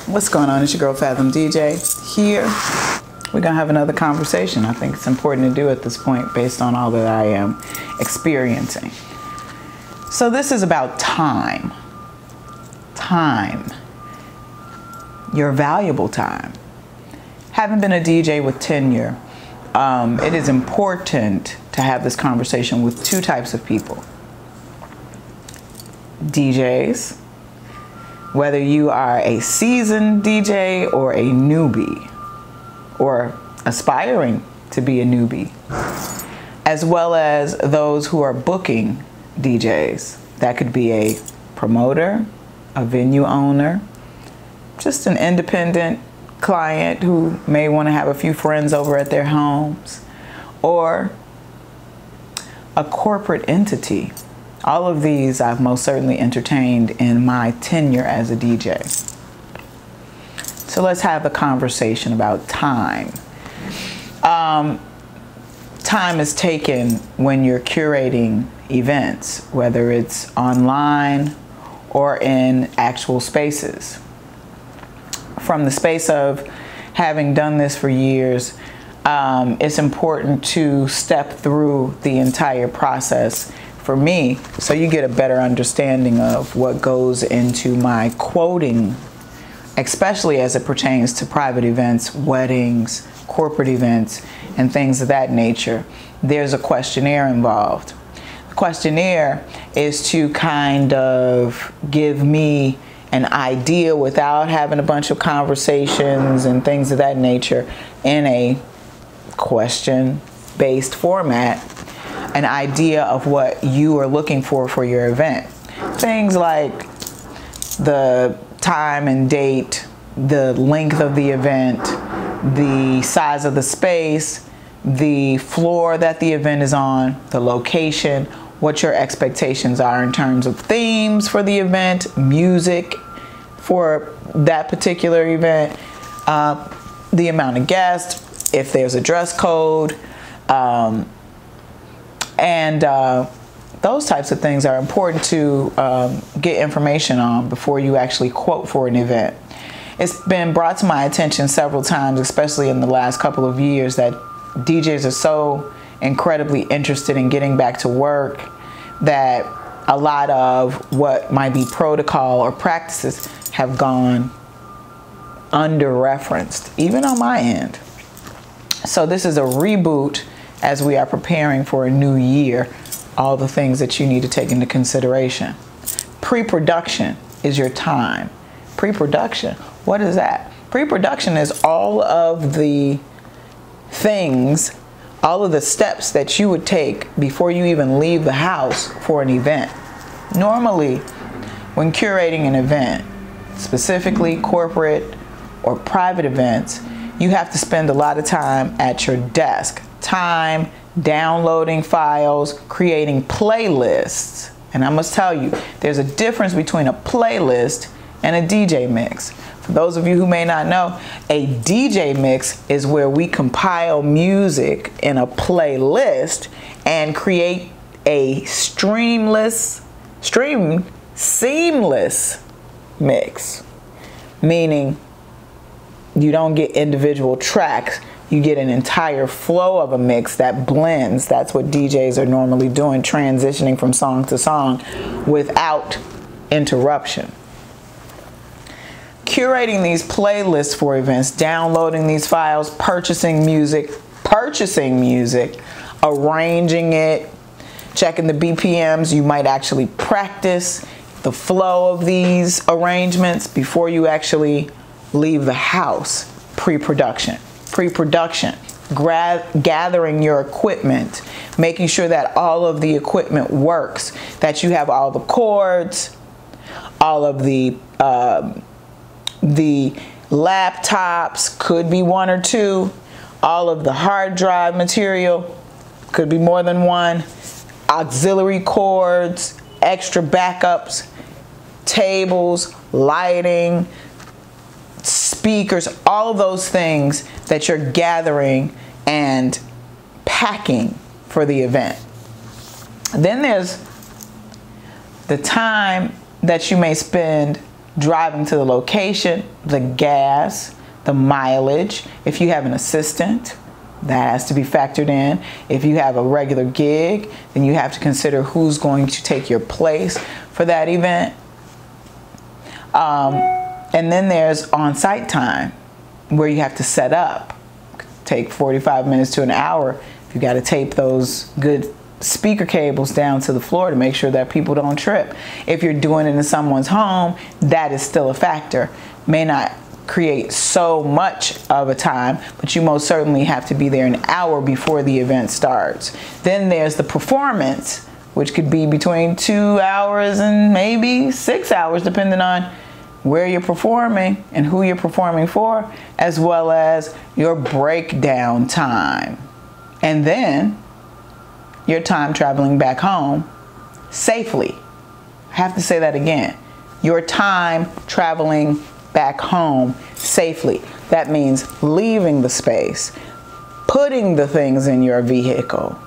What's going on? It's your girl Fathom DJ here. We're gonna have another conversation. I think it's important to do at this point based on all that I am experiencing. So this is about time. Time. Your valuable time. Having been a DJ with tenure, it is important to have this conversation with two types of people. DJs, whether you are a seasoned DJ or a newbie, or aspiring to be a newbie, as well as those who are booking DJs. That could be a promoter, a venue owner, just an independent client who may want to have a few friends over at their homes, or a corporate entity. All of these I've most certainly entertained in my tenure as a DJ. So let's have a conversation about time. Time is taken when you're curating events, whether it's online or in actual spaces. From the space of having done this for years, it's important to step through the entire process for me, so you get a better understanding of what goes into my quoting, especially as it pertains to private events, weddings, corporate events, and things of that nature. There's a questionnaire involved. The questionnaire is to kind of give me an idea without having a bunch of conversations and things of that nature in a question-based format, an idea of what you are looking for your event. Things like the time and date, the length of the event, the size of the space, the floor that the event is on, the location, what your expectations are in terms of themes for the event, music for that particular event, the amount of guests, if there's a dress code, and those types of things are important to get information on before you actually quote for an event. It's been brought to my attention several times, especially in the last couple of years, that DJs are so incredibly interested in getting back to work that a lot of what might be protocol or practices have gone under-referenced, even on my end. So this is a reboot as we are preparing for a new year, all the things that you need to take into consideration. Pre-production is your time. Pre-production, what is that? Pre-production is all of the things, all of the steps that you would take before you even leave the house for an event. Normally, when curating an event, specifically corporate or private events, you have to spend a lot of time at your desk. Time downloading files, creating playlists. And I must tell you, there's a difference between a playlist and a DJ mix. For those of you who may not know, a DJ mix is where we compile music in a playlist and create a seamless mix. Meaning you don't get individual tracks, you get an entire flow of a mix that blends. That's what DJs are normally doing, transitioning from song to song without interruption. Curating these playlists for events, downloading these files, purchasing music, arranging it, checking the BPMs. You might actually practice the flow of these arrangements before you actually leave the house. Pre-production, gathering your equipment, making sure that all of the equipment works, that you have all the cords, all of the laptops, could be one or two, all of the hard drive material, could be more than one, auxiliary cords, extra backups, tables, lighting, speakers, all of those things that you're gathering and packing for the event. Then there's the time that you may spend driving to the location, the gas, the mileage. If you have an assistant, that has to be factored in. If you have a regular gig, then you have to consider who's going to take your place for that event. And then there's on-site time where you have to set up. Take 45 minutes to an hour. If you got to tape those good speaker cables down to the floor to make sure that people don't trip. If you're doing it in someone's home, that is still a factor. May not create so much of a time, but you most certainly have to be there an hour before the event starts. Then there's the performance, which could be between 2 hours and maybe 6 hours, depending on where you're performing and who you're performing for, as well as your breakdown time. And then your time traveling back home safely. I have to say that again. Your time traveling back home safely. That means leaving the space, putting the things in your vehicle,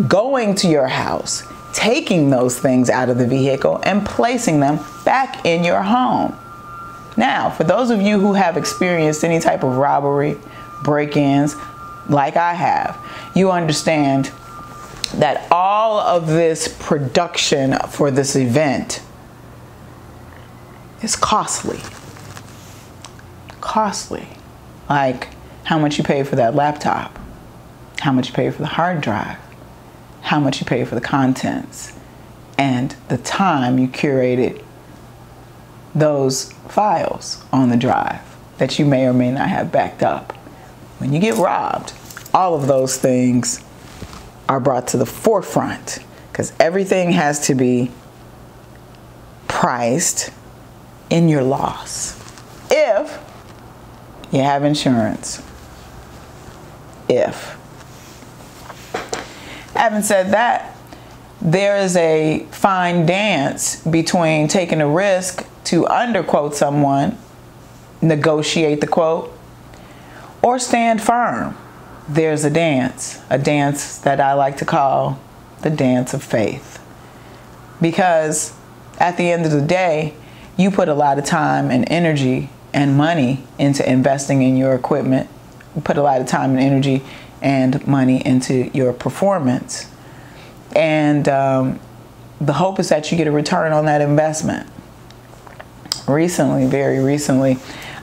going to your house, taking those things out of the vehicle and placing them back in your home. Now, for those of you who have experienced any type of robbery, break-ins, like I have, you understand that all of this production for this event is costly. Costly. Like how much you pay for that laptop, how much you pay for the hard drive, how much you pay for the contents, and the time you curated those files on the drive that you may or may not have backed up. When you get robbed, all of those things are brought to the forefront because everything has to be priced in your loss. If you have insurance. If. Having said that, there is a fine dance between taking a risk to underquote someone, negotiate the quote, or stand firm. There's a dance that I like to call the dance of faith. Because at the end of the day, you put a lot of time and energy and money into investing in your equipment. You put a lot of time and energy and money into your performance. And the hope is that you get a return on that investment. Recently, very recently,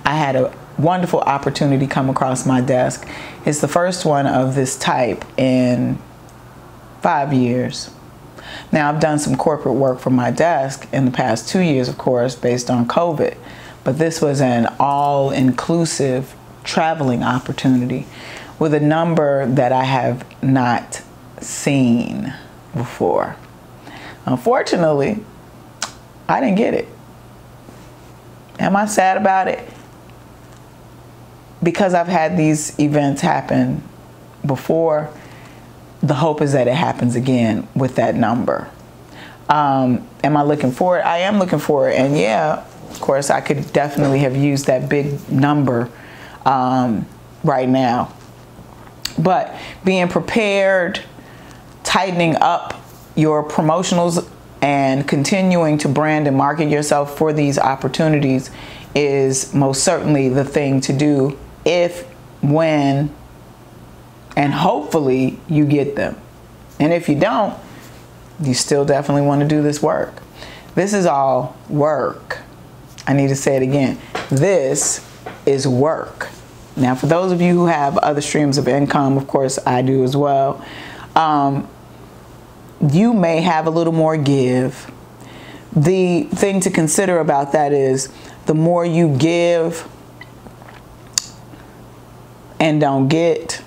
I had a wonderful opportunity come across my desk. It's the first one of this type in 5 years. Now, I've done some corporate work for my desk in the past 2 years, of course, based on COVID. But this was an all-inclusive traveling opportunity with a number that I have not seen before. Unfortunately, I didn't get it. Am I sad about it? Because I've had these events happen before, the hope is that it happens again with that number. Am I looking for it? I am looking for it. And yeah, of course, I could definitely have used that big number right now. But being prepared, tightening up your promotionals, and continuing to brand and market yourself for these opportunities is most certainly the thing to do if, when, and hopefully you get them. And if you don't, you still definitely want to do this work. This is all work. I need to say it again. This is work. Now, for those of you who have other streams of income, of course I do as well, you may have a little more give. The thing to consider about that is the more you give and don't get,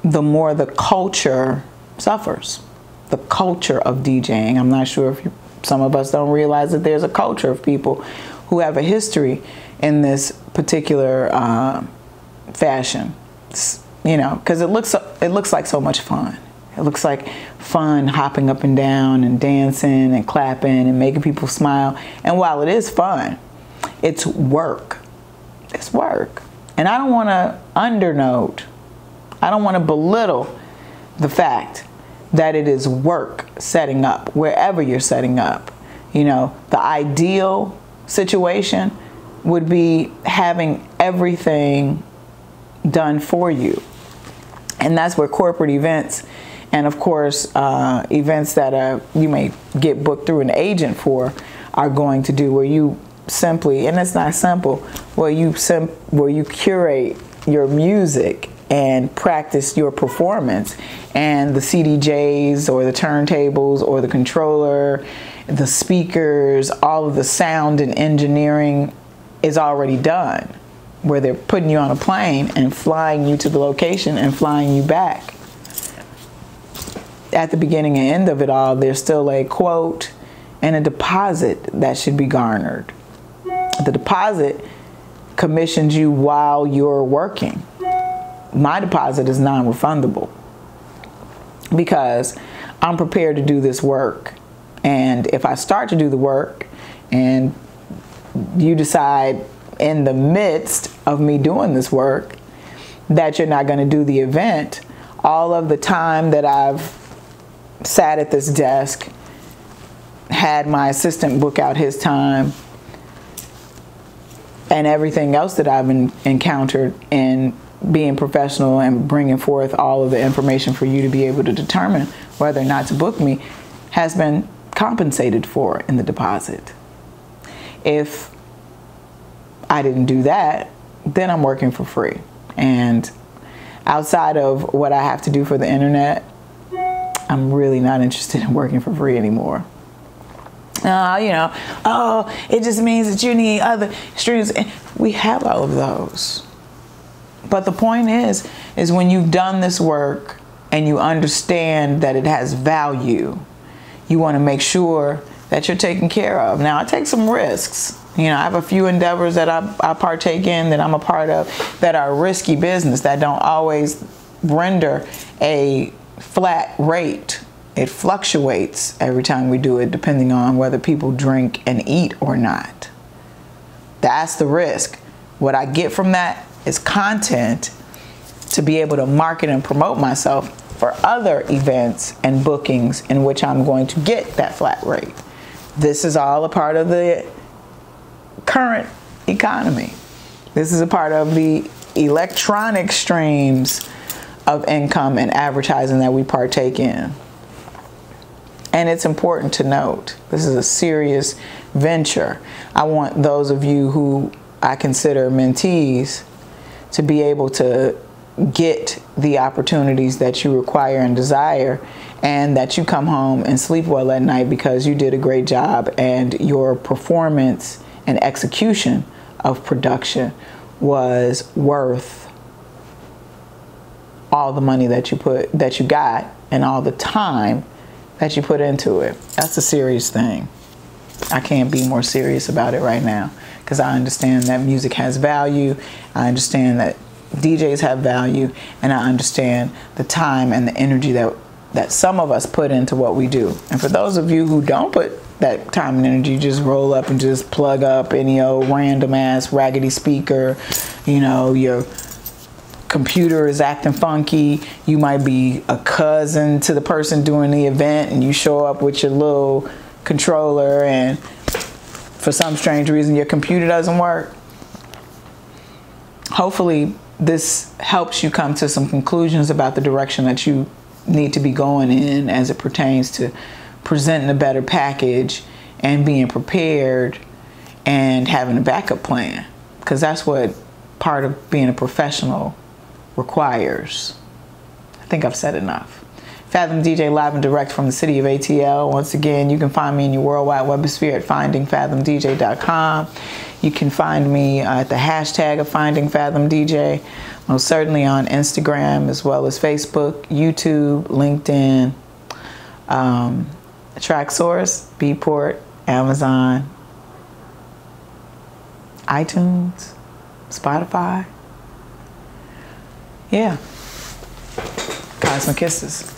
the more the culture suffers. The culture of DJing. I'm not sure if some of us don't realize that there's a culture of people who have a history in this particular fashion. You know, because it looks like so much fun. It looks like fun hopping up and down and dancing and clapping and making people smile. And while it is fun, it's work. It's work. And I don't want to undernote, I don't want to belittle the fact that it is work setting up, wherever you're setting up. You know, the ideal situation would be having everything done for you. And that's where corporate events, and of course events that you may get booked through an agent for, are going to do, where you simply, and it's not simple, where you curate your music and practice your performance, and the CDJs or the turntables or the controller, the speakers, all of the sound and engineering is already done, where they're putting you on a plane and flying you to the location and flying you back. At the beginning and end of it all, there's still a quote and a deposit that should be garnered. The deposit commissions you while you're working. My deposit is non-refundable because I'm prepared to do this work. And if I start to do the work and you decide in the midst of me doing this work that you're not going to do the event, all of the time that I've sat at this desk, had my assistant book out his time, and everything else that I've encountered in being professional and bringing forth all of the information for you to be able to determine whether or not to book me, has been compensated for in the deposit. If I didn't do that, then I'm working for free. And outside of what I have to do for the internet, I'm really not interested in working for free anymore. It just means that you need other streams. We have all of those. But the point is when you've done this work and you understand that it has value, you want to make sure that you're taken care of. Now, I take some risks. I have a few endeavors that I partake in, that I'm a part of, that are risky business, that don't always render a flat rate. It fluctuates every time we do it, depending on whether people drink and eat or not. That's the risk. What I get from that is content to be able to market and promote myself for other events and bookings in which I'm going to get that flat rate. This is all a part of the current economy. This is a part of the electronic streams of income and advertising that we partake in. And it's important to note, this is a serious venture. I want those of you who I consider mentees to be able to get the opportunities that you require and desire, and that you come home and sleep well at night because you did a great job and your performance and execution of production was worth all the money that you got and all the time that you put into it. That's a serious thing. I can't be more serious about it right now because I understand that music has value. I understand that DJs have value, and I understand the time and the energy that some of us put into what we do. And for those of you who don't put that time and energy, just roll up and just plug up any old random ass raggedy speaker, your computer is acting funky, you might be a cousin to the person doing the event, and you show up with your little controller and for some strange reason your computer doesn't work. Hopefully this helps you come to some conclusions about the direction that you need to be going in as it pertains to presenting a better package and being prepared and having a backup plan, because that's what part of being a professional requires. I think I've said enough. Fathom DJ live and direct from the city of ATL. Once again, you can find me in your worldwide webosphere at findingfathomdj.com. You can find me at the hashtag of findingfathomdj, most certainly on Instagram as well as Facebook, YouTube, LinkedIn, TrackSource, Beatport, Amazon, iTunes, Spotify. Yeah. Cosmic kisses.